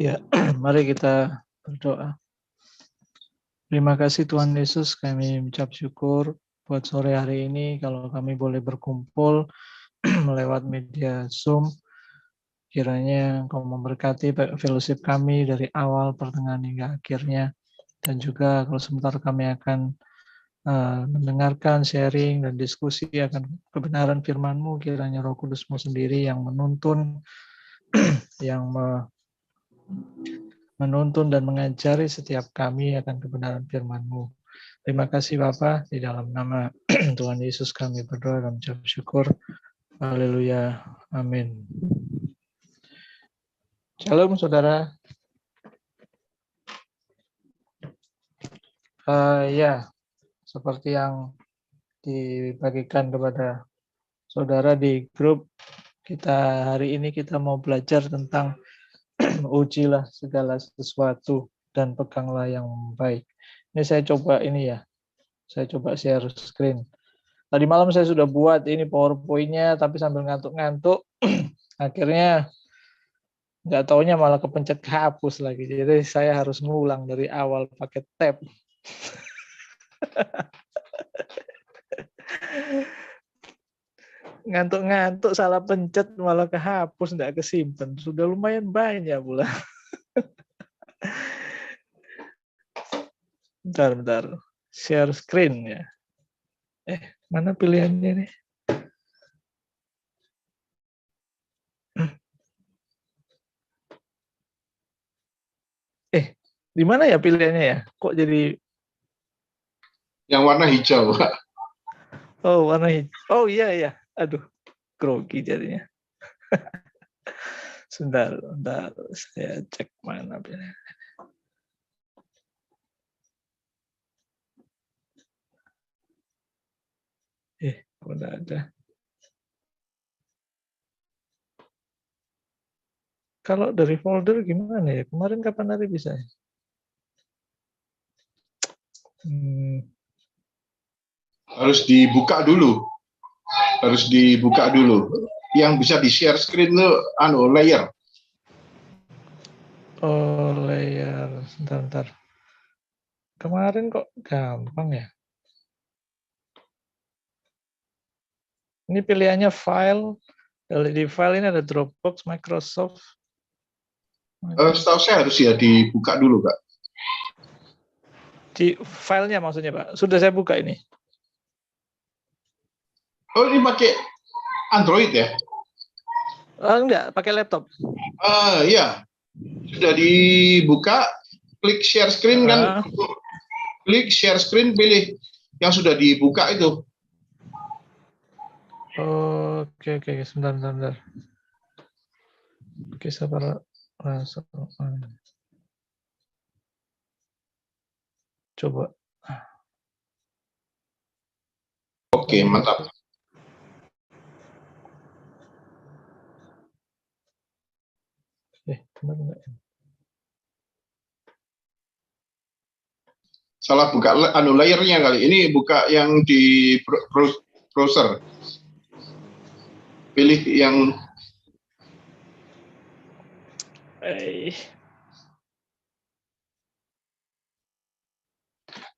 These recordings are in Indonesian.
Ya, mari kita berdoa. Terima kasih Tuhan Yesus, kami mengucap syukur buat sore hari ini kalau kami boleh berkumpul lewat media Zoom. Kiranya Engkau memberkati fellowship kami dari awal, pertengahan hingga akhirnya. Dan juga kalau sebentar kami akan mendengarkan, sharing, dan diskusi akan kebenaran firman-Mu, kiranya Roh Kudus-Mu sendiri yang menuntun, yang menuntun dan mengajari setiap kami akan kebenaran firman-Mu. Terima kasih Bapa, di dalam nama Tuhan Yesus kami berdoa dan mengucap syukur. Haleluya. Amin. Shalom saudara. Ya, seperti yang dibagikan kepada saudara di grup, kita hari ini kita mau belajar tentang ujilah segala sesuatu dan peganglah yang baik. Ini saya coba saya coba share screen. Tadi malam saya sudah buat ini PowerPoint-nya, tapi sambil ngantuk-ngantuk, akhirnya nggak taunya malah kepencet hapus lagi. Jadi saya harus ngulang dari awal pakai tab. Ngantuk-ngantuk salah pencet malah kehapus, nggak kesimpan. Sudah lumayan banyak pula. Bentar. Share screen ya. Mana pilihannya nih? Di mana ya pilihannya ya? Kok jadi yang warna hijau, Pak? Oh, warna hijau. Oh iya. Aduh, grogi jadinya. Sebentar. Saya cek mana pilihan. Udah ada. Kalau dari folder gimana ya? Kemarin kapan hari bisa? Harus dibuka dulu. Yang bisa di share screen itu layer. Oh, layer. Sebentar. Kemarin kok gampang ya? Ini pilihannya file. Di file ini ada Dropbox, Microsoft. Setahu saya harus ya dibuka dulu, Pak. Di filenya maksudnya, Pak. Sudah saya buka ini. Oh, ini pakai Android ya? Enggak, pakai laptop. Iya. Sudah dibuka, klik share screen kan? Klik share screen, pilih yang sudah dibuka itu. Oke, sebentar. Oke, sabar. Coba. Oke, mantap. Benar enggak? Salah buka layernya kali. Ini buka yang di browser. Pilih yang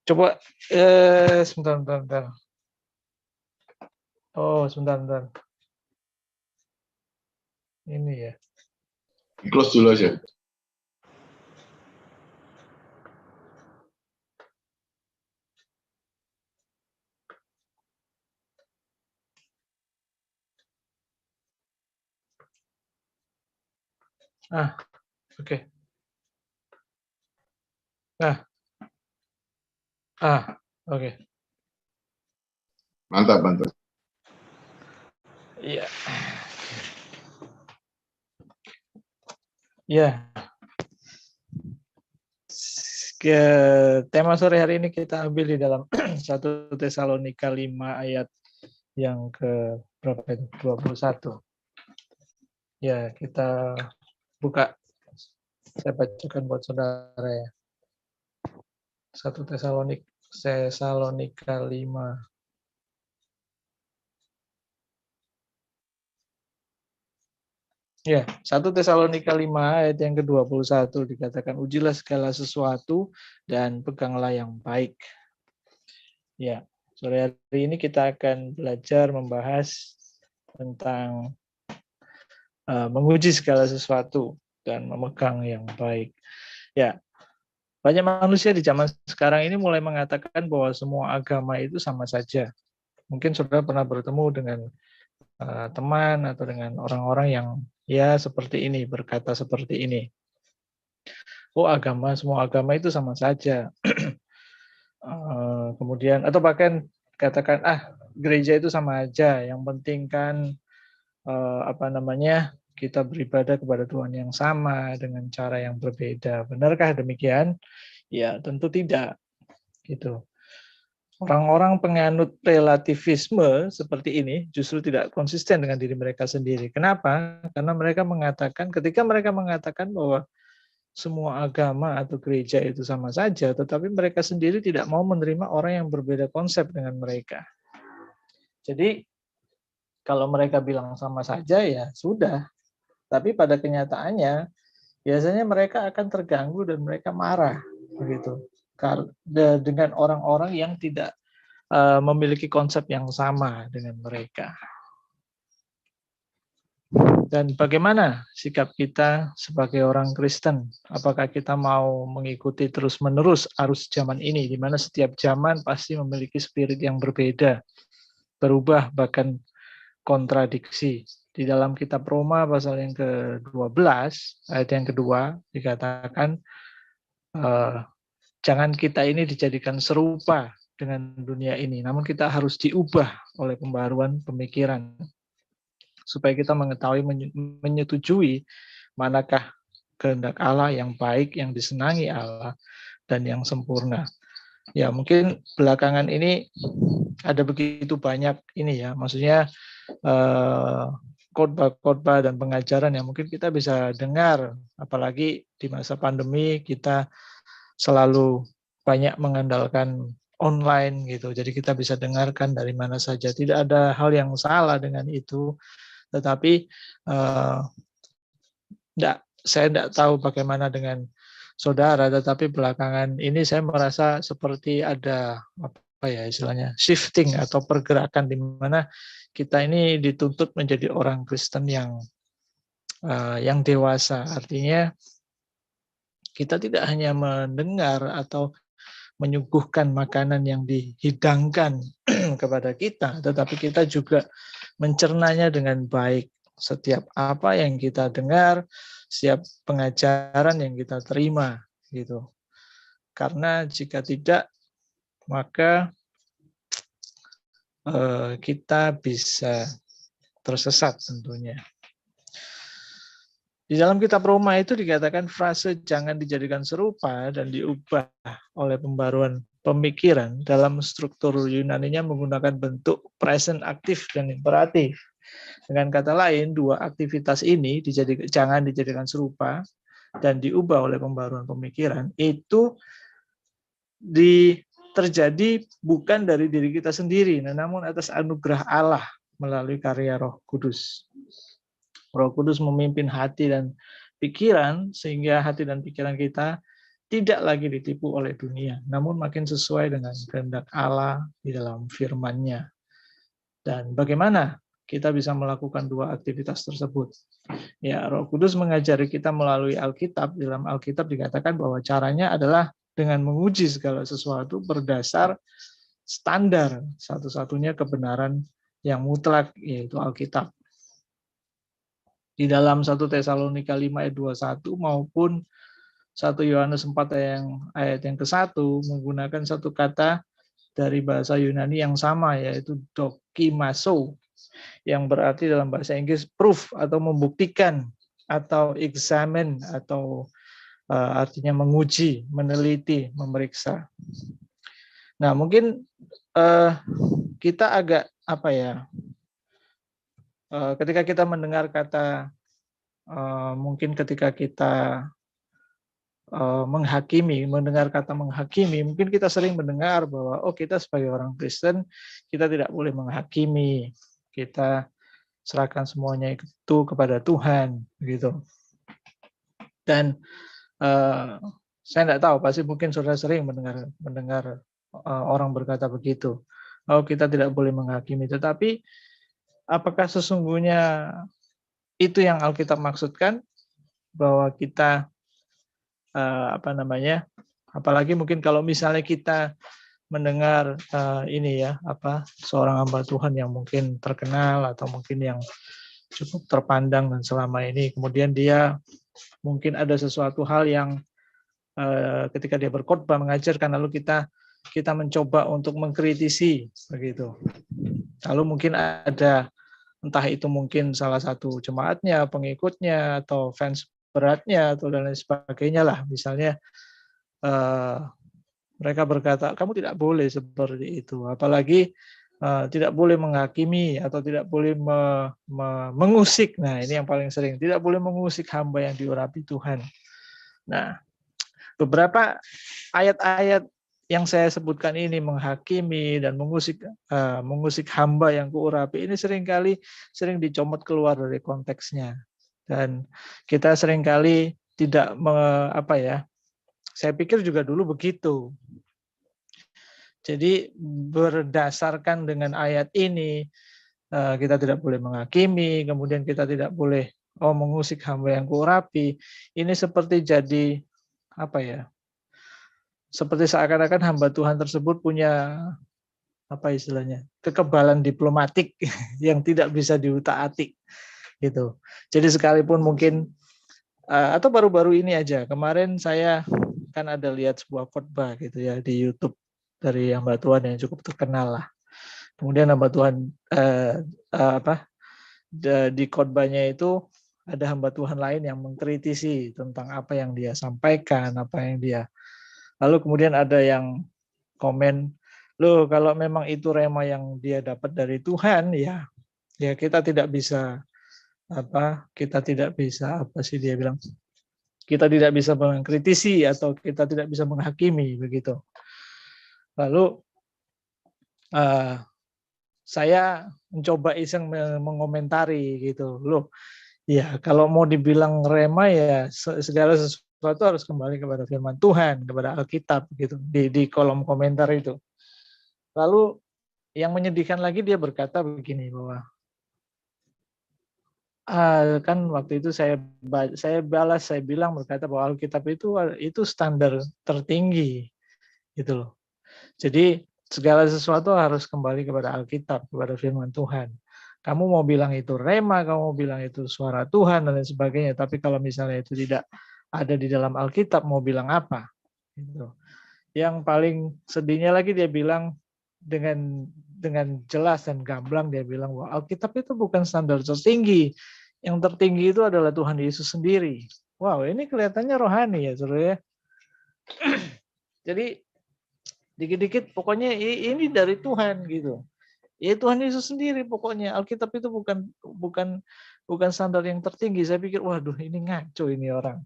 Coba sebentar. Oh, sebentar. Ini ya. close dulu aja. Oke. Oke. Mantap. Iya. Ya. Tema sore hari ini kita ambil di dalam 1 Tesalonika 5 ayat yang ke berapa itu? 21. Ya, kita buka. Saya bacakan buat saudara ya. 1 Tesalonika 5. Ya, 1 Tesalonika 5 ayat yang ke-21 dikatakan, ujilah segala sesuatu dan peganglah yang baik. Ya, sore hari ini kita akan belajar membahas tentang menguji segala sesuatu dan memegang yang baik. Ya, banyak manusia di zaman sekarang ini mulai mengatakan bahwa semua agama itu sama saja. Mungkin saudara pernah bertemu dengan teman atau dengan orang-orang yang ya seperti ini, berkata seperti ini. Oh, semua agama itu sama saja. Kemudian atau bahkan katakan gereja itu sama aja. Yang penting kan kita beribadah kepada Tuhan yang sama dengan cara yang berbeda. Benarkah demikian? Ya, tentu tidak. Gitu. Orang-orang penganut relativisme seperti ini justru tidak konsisten dengan diri mereka sendiri. Kenapa? Karena ketika mereka mengatakan bahwa semua agama atau gereja itu sama saja, tetapi mereka sendiri tidak mau menerima orang yang berbeda konsep dengan mereka. Jadi, kalau mereka bilang sama saja, ya sudah. Tapi pada kenyataannya, biasanya mereka akan terganggu dan mereka marah, begitu. Dengan orang-orang yang tidak memiliki konsep yang sama dengan mereka. Dan bagaimana sikap kita sebagai orang Kristen? Apakah kita mau mengikuti terus-menerus arus zaman ini, di mana setiap zaman pasti memiliki spirit yang berbeda, berubah, bahkan kontradiksi. Di dalam kitab Roma pasal yang ke-12, ayat yang kedua, dikatakan, jangan kita ini dijadikan serupa dengan dunia ini, namun kita harus diubah oleh pembaruan pemikiran, supaya kita mengetahui, menyetujui manakah kehendak Allah yang baik, yang disenangi Allah, dan yang sempurna. Ya, mungkin belakangan ini ada begitu banyak ini ya, maksudnya khotbah-khotbah dan pengajaran yang mungkin kita bisa dengar, apalagi di masa pandemi kita selalu banyak mengandalkan online gitu, jadi kita bisa dengarkan dari mana saja. Tidak ada hal yang salah dengan itu, tetapi saya tidak tahu bagaimana dengan saudara, tetapi belakangan ini saya merasa seperti ada istilahnya shifting atau pergerakan di mana kita ini dituntut menjadi orang Kristen yang dewasa. Artinya kita tidak hanya mendengar atau menyuguhkan makanan yang dihidangkan kepada kita, tetapi kita juga mencernanya dengan baik. Setiap apa yang kita dengar, setiap pengajaran yang kita terima, gitu. Karena jika tidak, maka kita bisa tersesat tentunya. Di dalam kitab Roma itu dikatakan frase jangan dijadikan serupa dan diubah oleh pembaruan pemikiran dalam struktur Yunaninya menggunakan bentuk present aktif dan imperatif. Dengan kata lain, dua aktivitas ini jangan dijadikan serupa dan diubah oleh pembaruan pemikiran itu terjadi bukan dari diri kita sendiri, namun atas anugerah Allah melalui karya Roh Kudus. Roh Kudus memimpin hati dan pikiran sehingga hati dan pikiran kita tidak lagi ditipu oleh dunia, namun makin sesuai dengan kehendak Allah di dalam firman-Nya. Dan bagaimana kita bisa melakukan dua aktivitas tersebut? Ya, Roh Kudus mengajari kita melalui Alkitab. Di dalam Alkitab dikatakan bahwa caranya adalah dengan menguji segala sesuatu berdasar standar satu-satunya kebenaran yang mutlak, yaitu Alkitab. Di dalam 1 Tesalonika 5 ayat 21 maupun 1 Yohanes 4 ayat yang ke-1 menggunakan satu kata dari bahasa Yunani yang sama, yaitu dokimaso, yang berarti dalam bahasa Inggris proof atau membuktikan atau examine atau artinya menguji, meneliti, memeriksa. Nah, mungkin kita agak ketika kita mendengar kata mungkin ketika kita mendengar kata menghakimi, mungkin kita sering mendengar bahwa kita sebagai orang Kristen kita tidak boleh menghakimi, kita serahkan semuanya itu kepada Tuhan, begitu. Dan saya tidak tahu, pasti mungkin saudara sering mendengar orang berkata begitu. Oh, kita tidak boleh menghakimi, tetapi apakah sesungguhnya itu yang Alkitab maksudkan, bahwa kita apalagi mungkin kalau misalnya kita mendengar ini ya, seorang hamba Tuhan yang mungkin terkenal atau mungkin yang cukup terpandang dan selama ini, kemudian dia mungkin ada sesuatu hal yang ketika dia berkhotbah mengajarkan, lalu kita mencoba untuk mengkritisi begitu. Lalu mungkin ada, entah itu mungkin salah satu jemaatnya, pengikutnya, atau fans beratnya atau dan lain sebagainya lah, misalnya mereka berkata kamu tidak boleh seperti itu, apalagi tidak boleh menghakimi atau tidak boleh mengusik. Nah, ini yang paling sering, tidak boleh mengusik hamba yang diurapi Tuhan. Nah, beberapa ayat-ayat yang saya sebutkan ini, menghakimi dan mengusik hamba yang kuurapi, ini sering dicomot keluar dari konteksnya, dan kita seringkali tidak saya pikir juga dulu begitu. Jadi berdasarkan dengan ayat ini, kita tidak boleh menghakimi, kemudian kita tidak boleh mengusik hamba yang kuurapi. Ini seperti jadi seperti seakan-akan hamba Tuhan tersebut punya kekebalan diplomatik yang tidak bisa diutak-atik gitu. Jadi sekalipun mungkin atau baru-baru ini aja, kemarin saya kan ada lihat sebuah khotbah gitu ya di YouTube dari hamba Tuhan yang cukup terkenal lah. Kemudian hamba Tuhan di khotbahnya itu ada hamba Tuhan lain yang mengkritisi tentang apa yang dia sampaikan, lalu kemudian ada yang komen, loh kalau memang itu rema yang dia dapat dari Tuhan, ya kita tidak bisa dia bilang, kita tidak bisa mengkritisi atau kita tidak bisa menghakimi begitu. Lalu saya mencoba iseng mengomentari gitu, loh ya kalau mau dibilang rema ya segala sesuatu harus kembali kepada firman Tuhan, kepada Alkitab gitu, di kolom komentar itu. Lalu yang menyedihkan lagi, dia berkata begini, bahwa kan waktu itu saya bilang, berkata bahwa Alkitab itu standar tertinggi gitu loh. Jadi segala sesuatu harus kembali kepada Alkitab, kepada firman Tuhan. Kamu mau bilang itu rema, kamu mau bilang itu suara Tuhan dan lain sebagainya, tapi kalau misalnya itu tidak ada di dalam Alkitab, mau bilang apa? Gitu. Yang paling sedihnya lagi, dia bilang dengan jelas dan gamblang, dia bilang bahwa Alkitab itu bukan standar tertinggi. Yang tertinggi itu adalah Tuhan Yesus sendiri. Wow, ini kelihatannya rohani ya, saudara ya. Jadi dikit-dikit pokoknya ini dari Tuhan gitu. Ya Tuhan Yesus sendiri pokoknya. Alkitab itu bukan standar yang tertinggi. Saya pikir, waduh ini ngaco ini orang.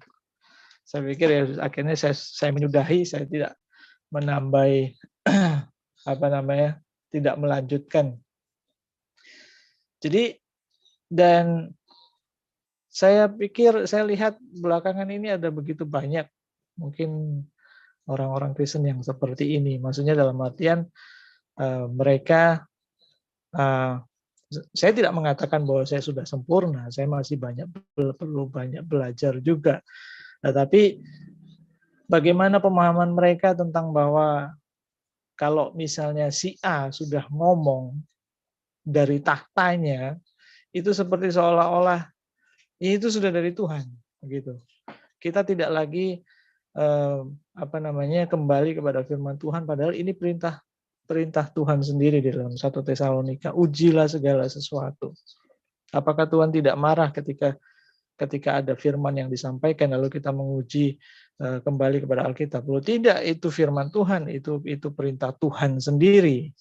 Saya pikir ya akhirnya saya menyudahi, saya tidak menambah tidak melanjutkan. Jadi, dan saya lihat belakangan ini ada begitu banyak mungkin orang-orang Kristen yang seperti ini. Maksudnya dalam artian mereka, saya tidak mengatakan bahwa saya sudah sempurna, saya masih perlu banyak belajar juga. Tetapi bagaimana pemahaman mereka tentang bahwa kalau misalnya si A sudah ngomong dari tahtanya, itu seperti seolah-olah itu sudah dari Tuhan, begitu. Kita tidak lagi kembali kepada firman Tuhan, padahal ini perintah Tuhan sendiri di dalam 1 Tesalonika, ujilah segala sesuatu. Apakah Tuhan tidak marah ketika ada firman yang disampaikan lalu kita menguji kembali kepada Alkitab? Loh, tidak, itu firman Tuhan, itu perintah Tuhan sendiri.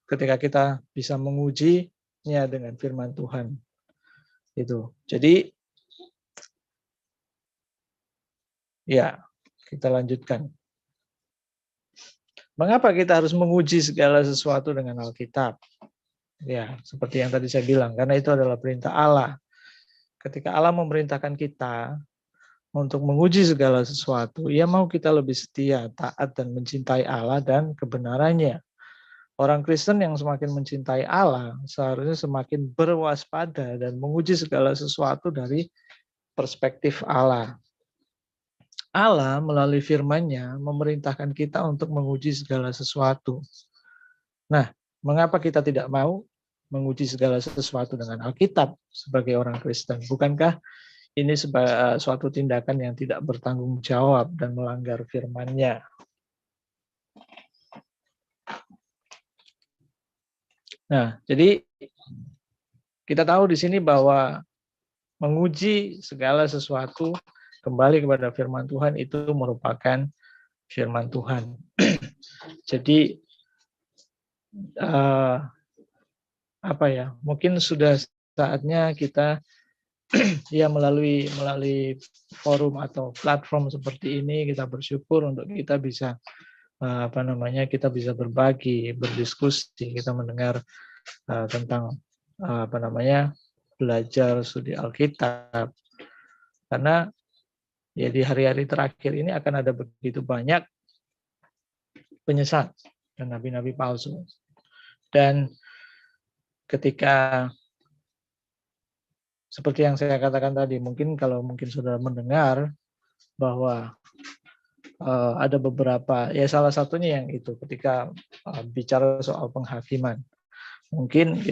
Ketika kita bisa mengujinya dengan firman Tuhan. Itu. Jadi ya, kita lanjutkan. Mengapa kita harus menguji segala sesuatu dengan Alkitab? Ya, seperti yang tadi saya bilang, karena itu adalah perintah Allah. Ketika Allah memerintahkan kita untuk menguji segala sesuatu, Ia mau kita lebih setia, taat, dan mencintai Allah dan kebenarannya. Orang Kristen yang semakin mencintai Allah seharusnya semakin berwaspada dan menguji segala sesuatu dari perspektif Allah. Allah melalui firman-Nya memerintahkan kita untuk menguji segala sesuatu. Nah, mengapa kita tidak mau menguji segala sesuatu dengan Alkitab sebagai orang Kristen? Bukankah ini sebagai suatu tindakan yang tidak bertanggung jawab dan melanggar firman-Nya? Nah, jadi kita tahu di sini bahwa menguji segala sesuatu kembali kepada firman Tuhan itu merupakan firman Tuhan. Jadi apa ya? Mungkin sudah saatnya kita ya melalui forum atau platform seperti ini kita bersyukur untuk kita bisa kita bisa berbagi, berdiskusi, kita mendengar tentang belajar studi Alkitab. Karena ya di hari-hari terakhir ini akan ada begitu banyak penyesat dan nabi-nabi palsu. Dan ketika seperti yang saya katakan tadi, mungkin saudara mendengar bahwa ada beberapa, ya salah satunya yang itu ketika bicara soal penghakiman. Mungkin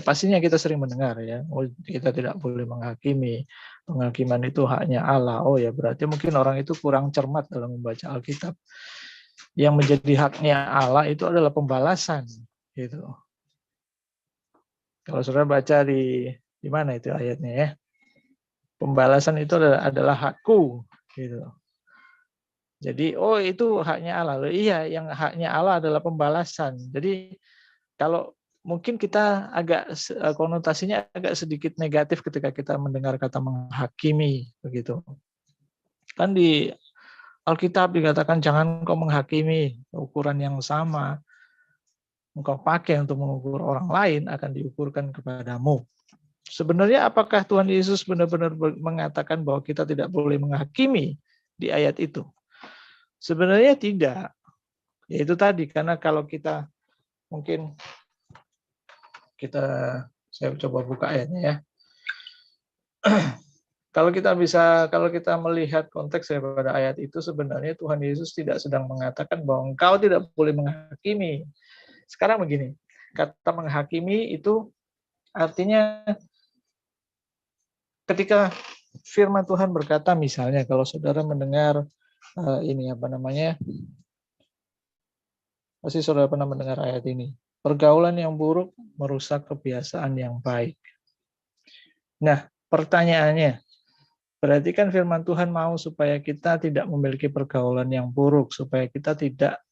pastinya kita sering mendengar ya, oh kita tidak boleh menghakimi, penghakiman itu haknya Allah. Oh ya berarti mungkin orang itu kurang cermat dalam membaca Alkitab. Yang menjadi haknya Allah itu adalah pembalasan, gitu. Kalau saudara baca di mana itu ayatnya ya, pembalasan itu adalah hakku, gitu. Jadi oh itu haknya Allah. Loh, iya, yang haknya Allah adalah pembalasan. Jadi kalau mungkin kita konotasinya agak sedikit negatif ketika kita mendengar kata menghakimi begitu. Kan di Alkitab dikatakan jangan kau menghakimi, ukuran yang sama engkau pakai untuk mengukur orang lain akan diukurkan kepadamu. Sebenarnya apakah Tuhan Yesus benar-benar mengatakan bahwa kita tidak boleh menghakimi di ayat itu? Sebenarnya tidak. Ya itu tadi, karena kalau kita mungkin saya coba buka ayatnya ya. Kalau kita melihat konteks daripada ayat itu, sebenarnya Tuhan Yesus tidak sedang mengatakan bahwa engkau tidak boleh menghakimi. Sekarang begini, kata menghakimi itu artinya ketika firman Tuhan berkata, misalnya kalau saudara mendengar pasti saudara pernah mendengar ayat ini. Pergaulan yang buruk merusak kebiasaan yang baik. Nah, pertanyaannya, berarti kan firman Tuhan mau supaya kita tidak memiliki pergaulan yang buruk, supaya kita tidak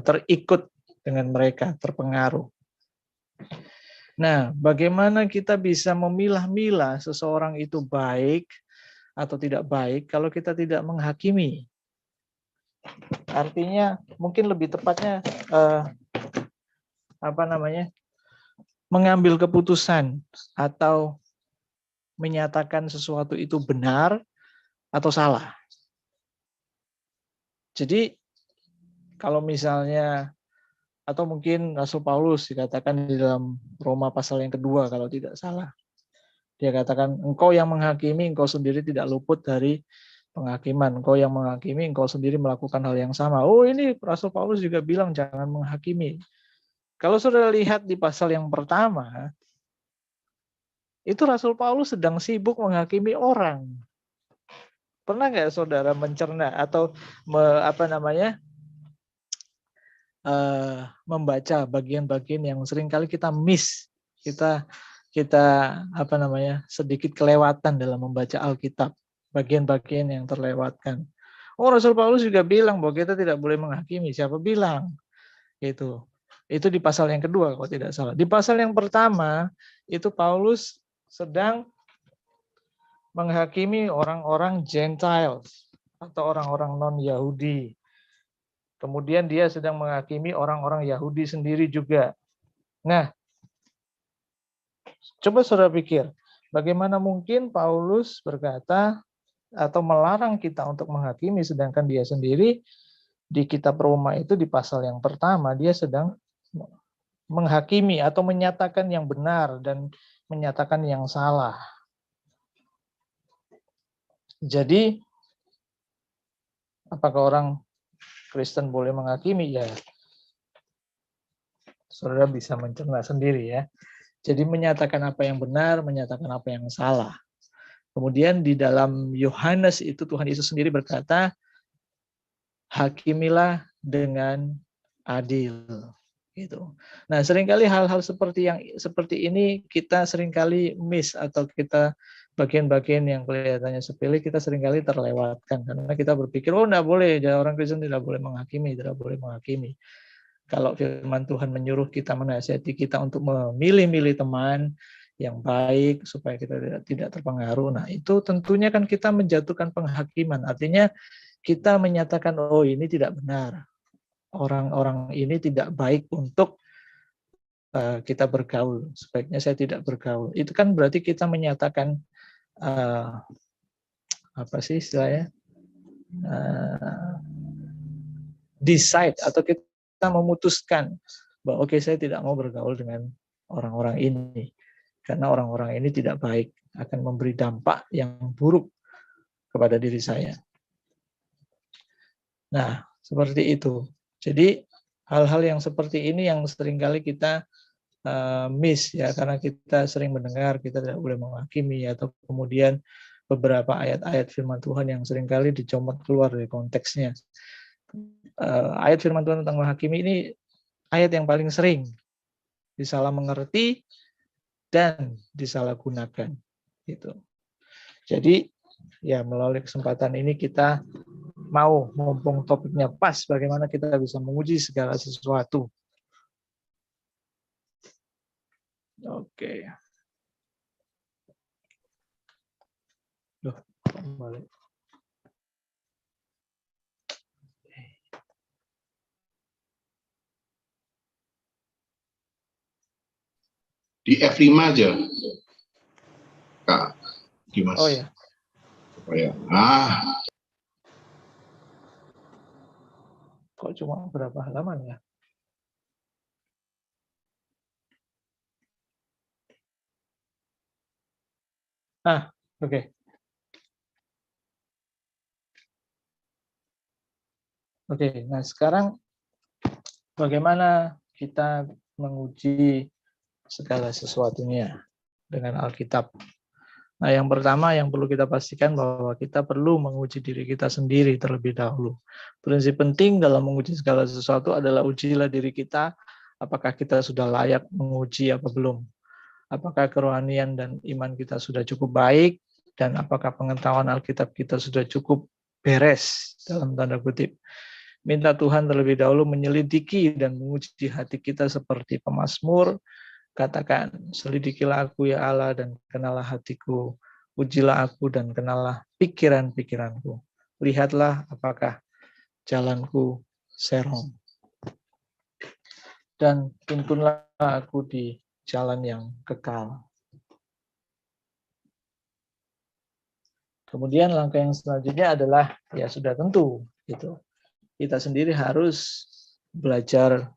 terikut dengan mereka, terpengaruh. Nah, bagaimana kita bisa memilah-milah seseorang itu baik atau tidak baik kalau kita tidak menghakimi? Artinya mungkin lebih tepatnya mengambil keputusan atau menyatakan sesuatu itu benar atau salah. Jadi kalau misalnya atau mungkin Rasul Paulus dikatakan di dalam Roma pasal yang kedua kalau tidak salah. Dia katakan engkau yang menghakimi, engkau sendiri tidak luput dari penghakiman. Engkau yang menghakimi, engkau sendiri melakukan hal yang sama. Oh ini Rasul Paulus juga bilang jangan menghakimi. Kalau saudara lihat di pasal yang pertama, itu Rasul Paulus sedang sibuk menghakimi orang. Pernah nggak saudara mencerna atau membaca bagian-bagian yang seringkali kita miss, kita sedikit kelewatan dalam membaca Alkitab, bagian-bagian yang terlewatkan. Oh, Rasul Paulus juga bilang bahwa kita tidak boleh menghakimi. Siapa bilang? Itu di pasal yang kedua kalau tidak salah. Di pasal yang pertama itu Paulus sedang menghakimi orang-orang Gentiles atau orang-orang non-Yahudi. Kemudian dia sedang menghakimi orang-orang Yahudi sendiri juga. Nah, coba saudara pikir, bagaimana mungkin Paulus berkata atau melarang kita untuk menghakimi, sedangkan dia sendiri di kitab Roma itu di pasal yang pertama, dia sedang menghakimi atau menyatakan yang benar dan menyatakan yang salah. Jadi, apakah orang Kristen boleh menghakimi? Ya, saudara bisa mencerna sendiri ya. Jadi menyatakan apa yang benar, menyatakan apa yang salah. Kemudian di dalam Yohanes itu Tuhan Yesus sendiri berkata, hakimilah dengan adil. Gitu. Nah, seringkali hal-hal seperti ini kita seringkali miss, atau kita bagian-bagian yang kelihatannya sepele kita seringkali terlewatkan karena kita berpikir enggak boleh, orang Kristen tidak boleh menghakimi, tidak boleh menghakimi. Kalau firman Tuhan menyuruh kita, menasihati kita untuk memilih-milih teman yang baik supaya kita tidak terpengaruh. Nah, itu tentunya kan kita menjatuhkan penghakiman. Artinya kita menyatakan, oh ini tidak benar. Orang-orang ini tidak baik untuk kita bergaul. Sebaiknya saya tidak bergaul. Itu kan berarti kita menyatakan apa sih istilahnya? Decide, atau kita memutuskan bahwa oke, saya tidak mau bergaul dengan orang-orang ini karena orang-orang ini tidak baik, akan memberi dampak yang buruk kepada diri saya. Nah, seperti itu. Jadi hal-hal yang seperti ini yang seringkali kita miss ya, karena kita sering mendengar kita tidak boleh menghakimi, atau kemudian beberapa ayat-ayat firman Tuhan yang seringkali dicomot keluar dari konteksnya. Ayat firman Tuhan tentang menghakimi ini ayat yang paling sering disalah mengerti dan disalahgunakan gitu. Jadi ya, melalui kesempatan ini kita mau, mumpung topiknya pas, bagaimana kita bisa menguji segala sesuatu. Oke. Loh, kembali. Di F5 aja, Kak Dimas. Oh ya. Supaya, Kok cuma berapa halaman ya? Oke. Oke, nah sekarang bagaimana kita menguji segala sesuatunya dengan Alkitab? Nah, yang pertama yang perlu kita pastikan bahwa kita perlu menguji diri kita sendiri terlebih dahulu. Prinsip penting dalam menguji segala sesuatu adalah ujilah diri kita, apakah kita sudah layak menguji apa belum. Apakah kerohanian dan iman kita sudah cukup baik, dan apakah pengetahuan Alkitab kita sudah cukup beres, dalam tanda kutip. Minta Tuhan terlebih dahulu menyelidiki dan menguji hati kita seperti pemazmur. Katakan, selidikilah aku ya Allah dan kenalah hatiku. Ujilah aku dan kenalah pikiran-pikiranku. Lihatlah apakah jalanku serong. Dan tuntunlah aku di jalan yang kekal. Kemudian langkah yang selanjutnya adalah, ya sudah tentu, gitu. Kita sendiri harus belajar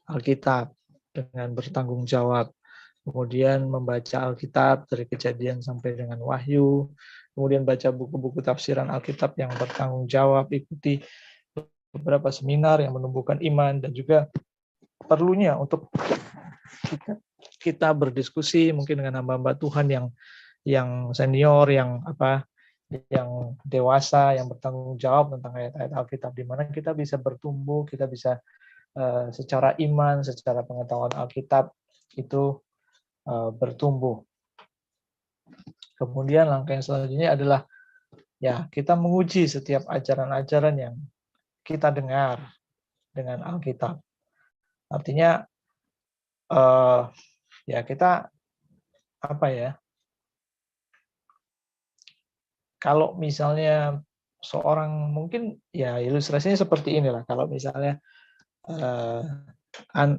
Alkitab dengan bertanggung jawab. Kemudian membaca Alkitab dari Kejadian sampai dengan Wahyu. Kemudian baca buku-buku tafsiran Alkitab yang bertanggung jawab. Ikuti beberapa seminar yang menumbuhkan iman. Dan juga perlunya untuk kita berdiskusi mungkin dengan hamba-hamba Tuhan yang senior, yang dewasa, yang bertanggung jawab tentang ayat-ayat Alkitab, di mana kita bisa bertumbuh, kita bisa secara iman, secara pengetahuan Alkitab itu bertumbuh. Kemudian langkah yang selanjutnya adalah ya kita menguji setiap ajaran-ajaran yang kita dengar dengan Alkitab. Artinya ya kita kalau misalnya seorang, mungkin ya ilustrasinya seperti inilah. Kalau misalnya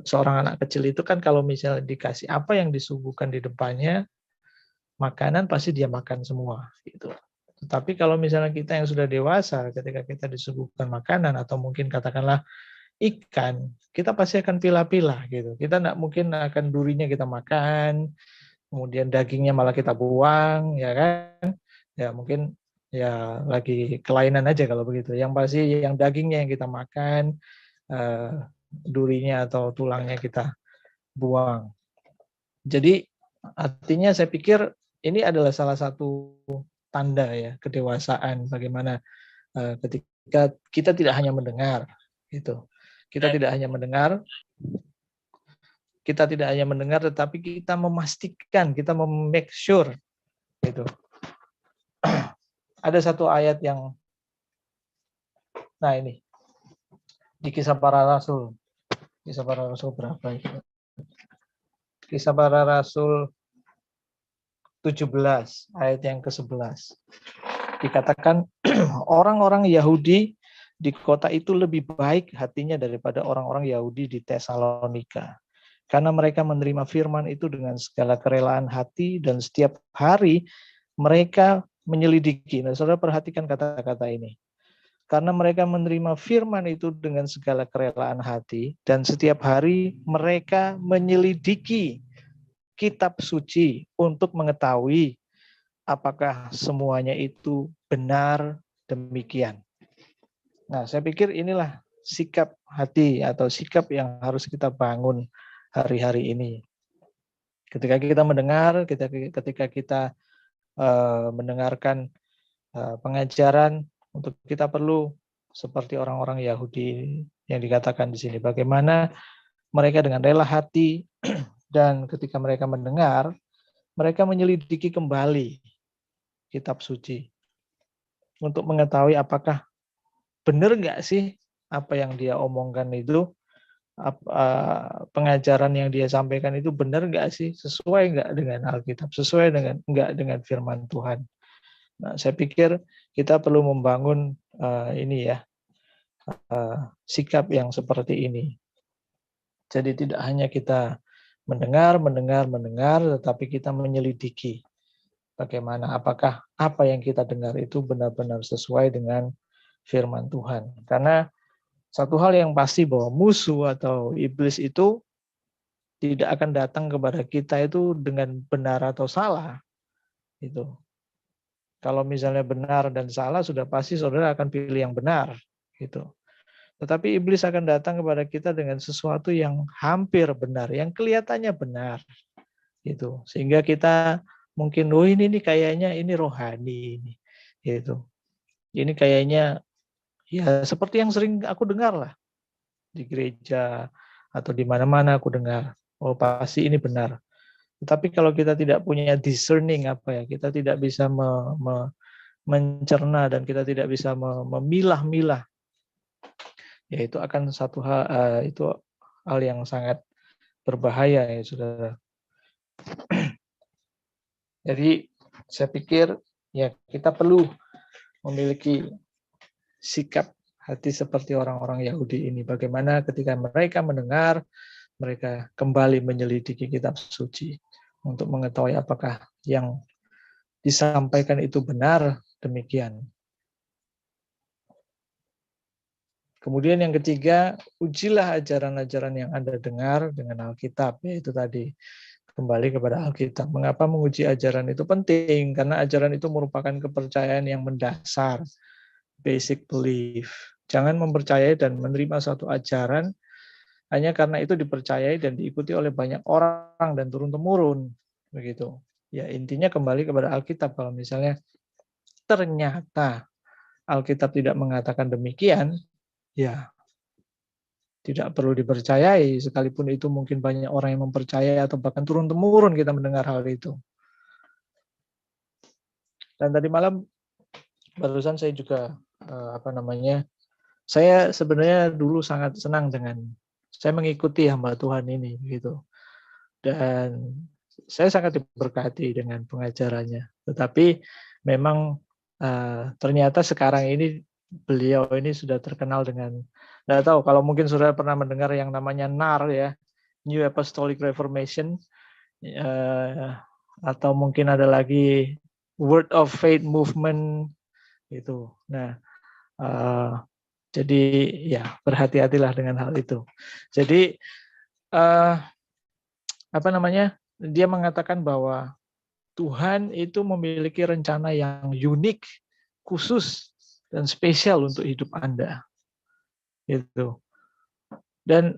seorang anak kecil itu kan kalau misalnya dikasih apa yang disuguhkan di depannya, makanan pasti dia makan semua gitu. Tetapi kalau misalnya kita yang sudah dewasa, ketika kita disuguhkan makanan atau mungkin katakanlah ikan, kita pasti akan pilah-pilah gitu. Kita nggak mungkin akan durinya kita makan, kemudian dagingnya malah kita buang, ya kan? Ya mungkin ya lagi kelainan aja kalau begitu. Yang pasti yang dagingnya yang kita makan, durinya atau tulangnya kita buang. Jadi artinya saya pikir ini adalah salah satu tanda ya kedewasaan, bagaimana ketika kita tidak hanya mendengar gitu. Kita tidak hanya mendengar, tetapi kita memastikan, kita make sure gitu. Ada satu ayat yang, nah ini di Kisah Para Rasul. Kisah Para Rasul berapa itu? Kisah Para Rasul 17 ayat yang ke-11. Dikatakan orang-orang Yahudi di kota itu lebih baik hatinya daripada orang-orang Yahudi di Tesalonika. Karena mereka menerima firman itu dengan segala kerelaan hati dan setiap hari mereka menyelidiki. Nah, saudara perhatikan kata-kata ini. Karena mereka menerima firman itu dengan segala kerelaan hati dan setiap hari mereka menyelidiki kitab suci untuk mengetahui apakah semuanya itu benar demikian. Nah, saya pikir inilah sikap hati atau sikap yang harus kita bangun hari-hari ini. Ketika kita mendengar, ketika kita mendengarkan pengajaran, untuk kita perlu seperti orang-orang Yahudi yang dikatakan di sini. Bagaimana mereka dengan rela hati dan ketika mereka mendengar, mereka menyelidiki kembali kitab suci untuk mengetahui apakah benar nggak sih apa yang dia omongkan itu, pengajaran yang dia sampaikan itu benar nggak sih, sesuai nggak dengan Alkitab, sesuai dengan nggak dengan firman Tuhan. Nah, saya pikir kita perlu membangun ini ya, sikap yang seperti ini. Jadi tidak hanya kita mendengar, tetapi kita menyelidiki bagaimana, apakah apa yang kita dengar itu benar-benar sesuai dengan firman Tuhan. Karena satu hal yang pasti bahwa musuh atau iblis itu tidak akan datang kepada kita itu dengan benar atau salah. Itu. Kalau misalnya benar dan salah, sudah pasti saudara akan pilih yang benar. Gitu. Tetapi iblis akan datang kepada kita dengan sesuatu yang hampir benar, yang kelihatannya benar. Gitu. Sehingga kita mungkin, oh ini kayaknya ini rohani. Gitu. Ini kayaknya ya seperti yang sering aku dengar lah. Di gereja atau di mana-mana aku dengar. Oh pasti ini benar. Tetapi kalau kita tidak punya discerning kita tidak bisa mencerna dan kita tidak bisa memilah-milah, ya itu akan satu hal, itu hal yang sangat berbahaya ya saudara. Jadi saya pikir ya kita perlu memiliki sikap hati seperti orang-orang Yahudi ini. Bagaimana ketika mereka mendengar, mereka kembali menyelidiki kitab suci untuk mengetahui apakah yang disampaikan itu benar demikian. Kemudian yang ketiga, ujilah ajaran-ajaran yang Anda dengar dengan Alkitab, yaitu tadi kembali kepada Alkitab. Mengapa menguji ajaran itu penting? Karena ajaran itu merupakan kepercayaan yang mendasar, basic belief. Jangan mempercayai dan menerima suatu ajaran hanya karena itu dipercayai dan diikuti oleh banyak orang dan turun-temurun, begitu. Ya intinya kembali kepada Alkitab. Kalau misalnya ternyata Alkitab tidak mengatakan demikian, ya tidak perlu dipercayai, sekalipun itu mungkin banyak orang yang mempercayai atau bahkan turun-temurun kita mendengar hal itu. Dan tadi malam barusan saya juga saya sebenarnya dulu sangat senang dengan saya mengikuti hamba Tuhan ini gitu. Dan saya sangat diberkati dengan pengajarannya. Tetapi memang ternyata sekarang ini beliau ini sudah terkenal dengan, nggak tahu kalau mungkin sudah pernah mendengar yang namanya NAR ya, New Apostolic Reformation, atau mungkin ada lagi Word of Faith Movement itu. Nah, jadi ya berhati-hatilah dengan hal itu. Jadi apa namanya? Dia mengatakan bahwa Tuhan itu memiliki rencana yang unik, khusus, dan spesial untuk hidup Anda. Gitu. Dan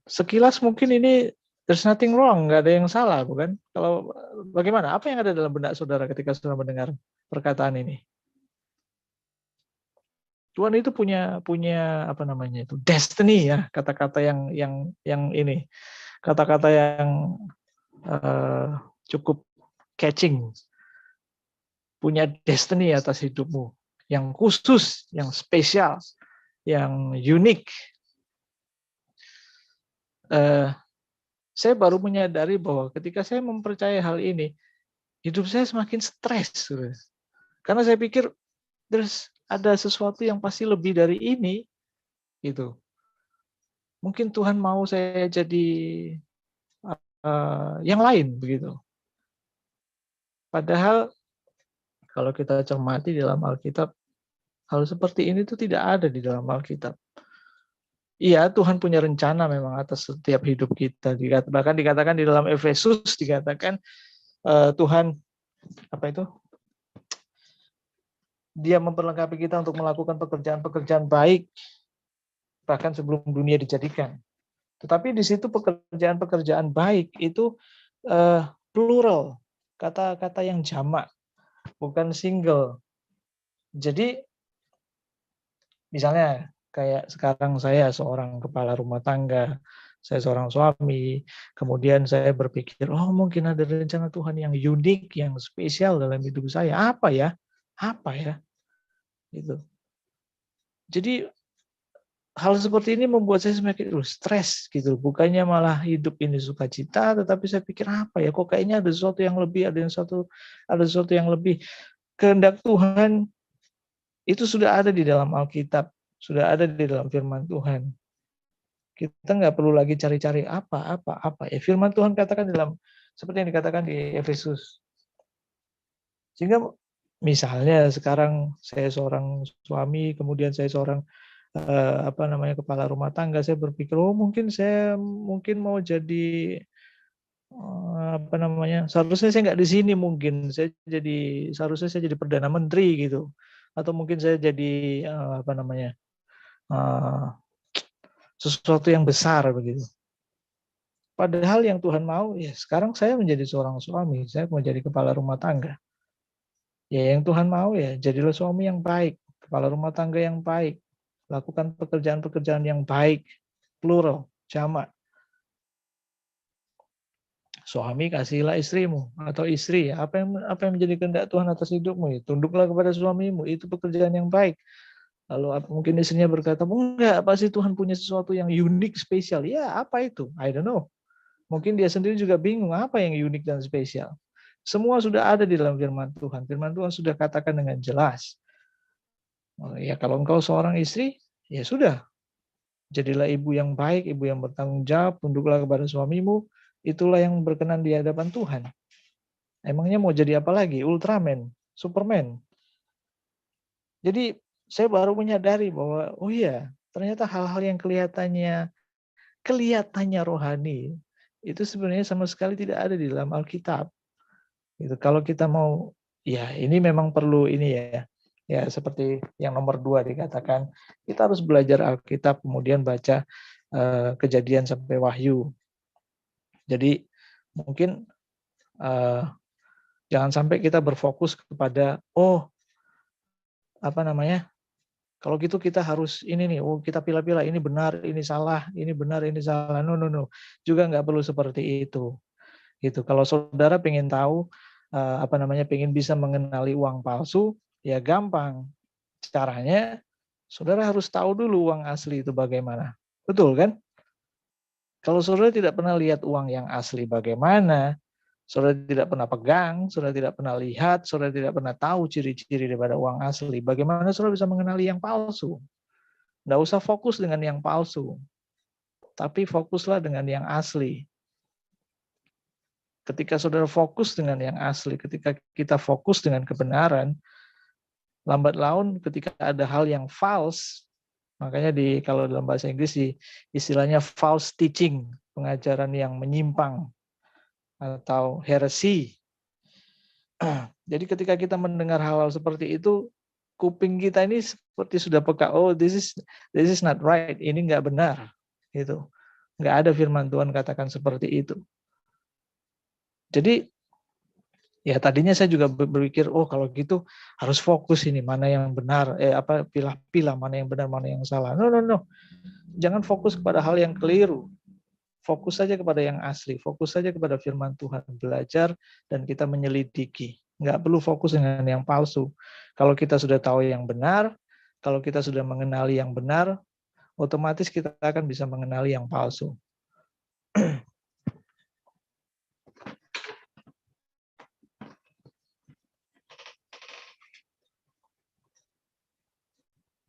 sekilas mungkin ini there's nothing wrong, nggak ada yang salah, bukan? Kalau bagaimana? Apa yang ada dalam benak saudara ketika saudara mendengar perkataan ini? Tuhan itu punya apa namanya itu, destiny ya, kata-kata yang ini, kata-kata yang cukup catching, punya destiny atas hidupmu yang khusus, yang spesial, yang unik. Saya baru menyadari bahwa ketika saya mempercayai hal ini, hidup saya semakin stres. Karena saya pikir terus ada sesuatu yang pasti lebih dari ini. Gitu. Mungkin Tuhan mau saya jadi yang lain begitu. Padahal kalau kita cermati dalam Alkitab, hal seperti ini tuh tidak ada di dalam Alkitab. Iya, Tuhan punya rencana memang atas setiap hidup kita. Bahkan dikatakan di dalam Efesus, dikatakan Tuhan apa itu? Dia memperlengkapi kita untuk melakukan pekerjaan-pekerjaan baik bahkan sebelum dunia dijadikan. Tetapi di situ pekerjaan-pekerjaan baik itu plural, kata-kata yang jamak, bukan single. Jadi misalnya kayak sekarang saya seorang kepala rumah tangga, saya seorang suami, kemudian saya berpikir, oh mungkin ada rencana Tuhan yang unik, yang spesial dalam hidup saya. Apa ya? Apa ya? Gitu. Jadi hal seperti ini membuat saya semakin stres gitu. Bukannya malah hidup ini sukacita, tetapi saya pikir apa ya? Kok kayaknya ada sesuatu yang lebih, ada sesuatu yang lebih. Kehendak Tuhan itu sudah ada di dalam Alkitab, sudah ada di dalam firman Tuhan. Kita nggak perlu lagi cari-cari apa. Ya firman Tuhan katakan dalam seperti yang dikatakan di Efesus. Sehingga misalnya sekarang saya seorang suami, kemudian saya seorang kepala rumah tangga, saya berpikir mungkin mau jadi seharusnya saya nggak di sini, mungkin seharusnya saya jadi perdana menteri gitu, atau mungkin saya jadi sesuatu yang besar begitu. Padahal yang Tuhan mau ya sekarang saya menjadi seorang suami, saya mau jadi kepala rumah tangga. Ya yang Tuhan mau ya jadilah suami yang baik, kepala rumah tangga yang baik, lakukan pekerjaan-pekerjaan yang baik, plural, jamak. Suami kasihilah istrimu, atau istri, apa yang menjadi kehendak Tuhan atas hidupmu, ya tunduklah kepada suamimu, itu pekerjaan yang baik. Lalu mungkin istrinya berkata, enggak, pasti Tuhan punya sesuatu yang unik, spesial. Ya, apa itu? I don't know. Mungkin dia sendiri juga bingung, apa yang unik dan spesial. Semua sudah ada di dalam firman Tuhan. Firman Tuhan sudah katakan dengan jelas. Ya, kalau engkau seorang istri, ya sudah. Jadilah ibu yang baik, ibu yang bertanggung jawab, tunduklah kepada suamimu, itulah yang berkenan di hadapan Tuhan. Emangnya mau jadi apa lagi? Ultraman, Superman. Jadi saya baru menyadari bahwa oh iya, ternyata hal-hal yang kelihatannya rohani itu sebenarnya sama sekali tidak ada di dalam Alkitab. Gitu. Kalau kita mau, ya ini memang perlu ini ya. Ya seperti yang nomor 2 dikatakan, kita harus belajar Alkitab, kemudian baca Kejadian sampai Wahyu. Jadi mungkin jangan sampai kita berfokus kepada kalau gitu kita harus ini nih, kita pilih-pilih, ini benar, ini salah, ini benar, ini salah. No. Juga nggak perlu seperti itu. Gitu. Kalau saudara pengen tahu pengen bisa mengenali uang palsu, ya gampang. Caranya saudara harus tahu dulu uang asli itu bagaimana. Betul kan? Kalau saudara tidak pernah lihat uang yang asli bagaimana, Saudara tidak pernah pegang, saudara tidak pernah lihat, saudara tidak pernah tahu ciri-ciri daripada uang asli. Bagaimana saudara bisa mengenali yang palsu? Nggak usah fokus dengan yang palsu, tapi fokuslah dengan yang asli. Ketika saudara fokus dengan yang asli, ketika kita fokus dengan kebenaran, lambat laun ketika ada hal yang false, makanya kalau dalam bahasa Inggris istilahnya false teaching, pengajaran yang menyimpang atau heresy. Jadi ketika kita mendengar hal-hal seperti itu, kuping kita ini seperti sudah peka. Oh, this is not right. Ini nggak benar. Gitu. Nggak ada firman Tuhan katakan seperti itu. Jadi ya tadinya saya juga berpikir, oh kalau gitu harus fokus ini mana yang benar, pilah-pilah mana yang benar, mana yang salah. No. Jangan fokus kepada hal yang keliru. Fokus saja kepada yang asli, fokus saja kepada firman Tuhan, belajar dan kita menyelidiki. Nggak perlu fokus dengan yang palsu. Kalau kita sudah tahu yang benar, kalau kita sudah mengenali yang benar, otomatis kita akan bisa mengenali yang palsu.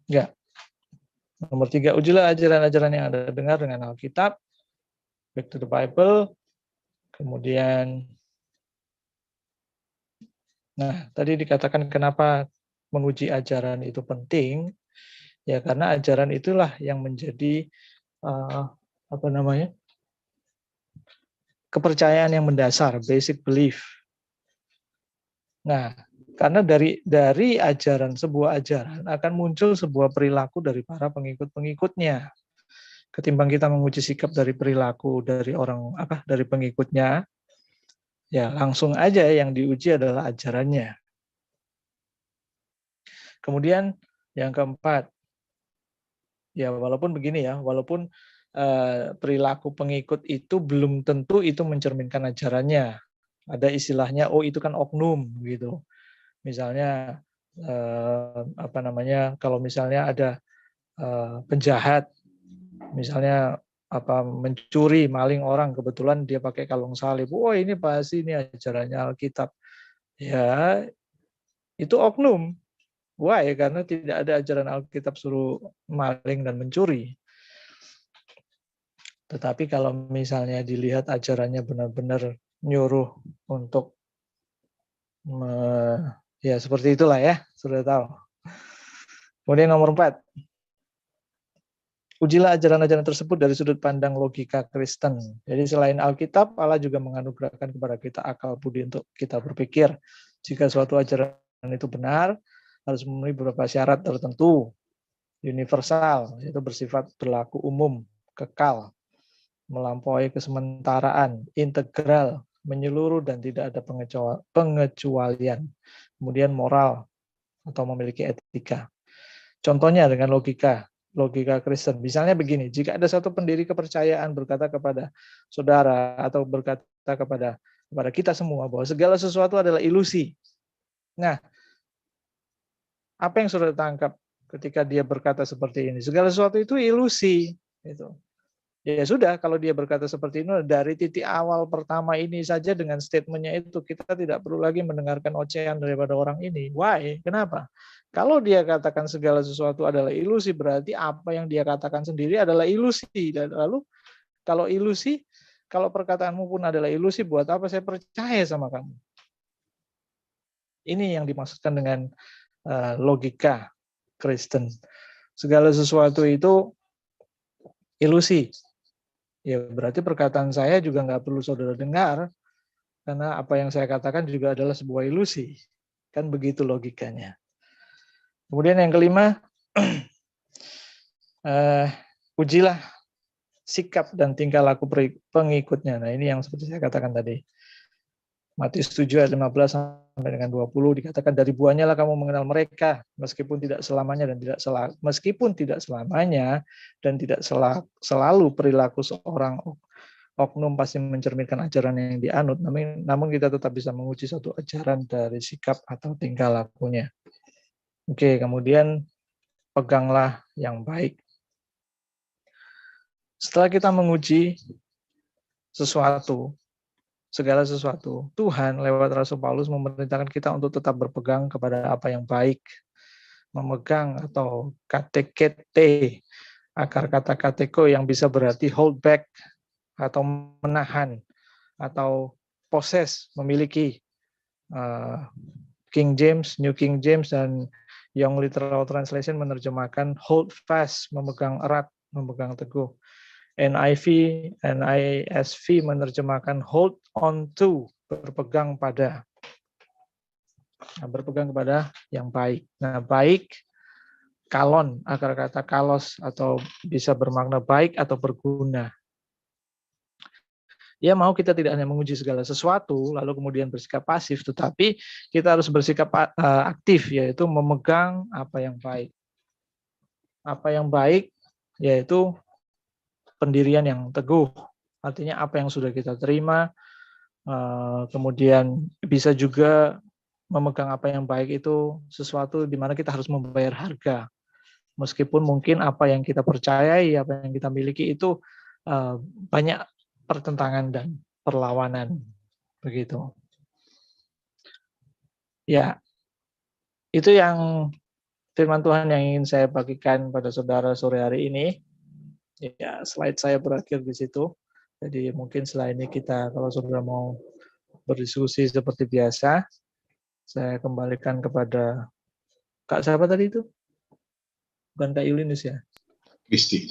Ya. Nomor 3, ujilah ajaran-ajaran yang Anda dengar dengan Alkitab. Back to the Bible. Kemudian, nah tadi dikatakan kenapa menguji ajaran itu penting. Ya karena ajaran itulah yang menjadi kepercayaan yang mendasar, basic belief. Nah, karena dari sebuah ajaran akan muncul sebuah perilaku dari para pengikut-pengikutnya. Ketimbang kita menguji sikap dari perilaku dari dari pengikutnya, ya langsung aja yang diuji adalah ajarannya. Kemudian yang keempat, ya walaupun begini ya, walaupun perilaku pengikut itu belum tentu itu mencerminkan ajarannya. Ada istilahnya, oh itu kan oknum gitu. Misalnya kalau misalnya ada penjahat, misalnya mencuri, maling orang, kebetulan dia pakai kalung salib. Oh ini pasti ini ajarannya Alkitab. Ya, itu oknum. Why? Karena tidak ada ajaran Alkitab suruh maling dan mencuri. Tetapi kalau misalnya dilihat ajarannya benar-benar nyuruh untuk ya seperti itulah ya, sudah tahu. Kemudian nomor 4. Ujilah ajaran-ajaran tersebut dari sudut pandang logika Kristen. Jadi selain Alkitab, Allah juga menganugerahkan kepada kita akal budi untuk kita berpikir. Jika suatu ajaran itu benar, harus memenuhi beberapa syarat tertentu. Universal, yaitu bersifat berlaku umum, kekal, melampaui kesementaraan, integral, menyeluruh dan tidak ada pengecualian. Kemudian moral atau memiliki etika. Contohnya dengan logika Kristen. Misalnya begini, jika ada satu pendiri kepercayaan berkata kepada saudara atau berkata kepada kita semua bahwa segala sesuatu adalah ilusi. Nah, apa yang saudara tangkap ketika dia berkata seperti ini? Segala sesuatu itu ilusi. Itu. Ya sudah, kalau dia berkata seperti ini, dari titik awal pertama ini saja dengan statementnya itu, kita tidak perlu lagi mendengarkan ocehan daripada orang ini. Why? Kenapa? Kalau dia katakan segala sesuatu adalah ilusi, berarti apa yang dia katakan sendiri adalah ilusi. Dan lalu, kalau ilusi, kalau perkataanmu pun adalah ilusi, buat apa saya percaya sama kamu? Ini yang dimaksudkan dengan logika Kristen. Segala sesuatu itu ilusi. Ya berarti perkataan saya juga nggak perlu saudara dengar, karena apa yang saya katakan juga adalah sebuah ilusi. Kan begitu logikanya. Kemudian yang kelima, ujilah sikap dan tingkah laku pengikutnya. Nah ini yang seperti saya katakan tadi. Matius 7 ayat 15 sampai dengan 20 dikatakan dari buahnya lah kamu mengenal mereka, meskipun tidak selamanya dan tidak selalu perilaku seorang oknum pasti mencerminkan ajaran yang dianut, namun kita tetap bisa menguji satu ajaran dari sikap atau tingkah lakunya. Oke, kemudian peganglah yang baik. Setelah kita menguji sesuatu, segala sesuatu. Tuhan lewat Rasul Paulus memerintahkan kita untuk tetap berpegang kepada apa yang baik. Memegang atau katekete, akar kata kateko yang bisa berarti hold back atau menahan atau possess, memiliki. King James, New King James, dan Young Literal Translation menerjemahkan hold fast, memegang erat, memegang teguh. NIV, NISV menerjemahkan hold on to, berpegang pada. Nah, berpegang kepada yang baik. Nah, baik, kalon, akar kata kalos, atau bisa bermakna baik atau berguna. Ya, mau kita tidak hanya menguji segala sesuatu, lalu kemudian bersikap pasif, tetapi kita harus bersikap aktif, yaitu memegang apa yang baik. Apa yang baik, yaitu pendirian yang teguh. Artinya apa yang sudah kita terima, kemudian bisa juga memegang apa yang baik itu sesuatu di mana kita harus membayar harga. Meskipun mungkin apa yang kita percayai, apa yang kita miliki itu banyak pertentangan dan perlawanan. Begitu. Ya, itu yang firman Tuhan yang ingin saya bagikan pada saudara sore hari ini. Ya, slide saya berakhir di situ. Jadi mungkin setelah ini kita, kalau saudara mau berdiskusi seperti biasa, saya kembalikan kepada Kak siapa tadi itu? Bukan Kak Yulinus ya? Kristi.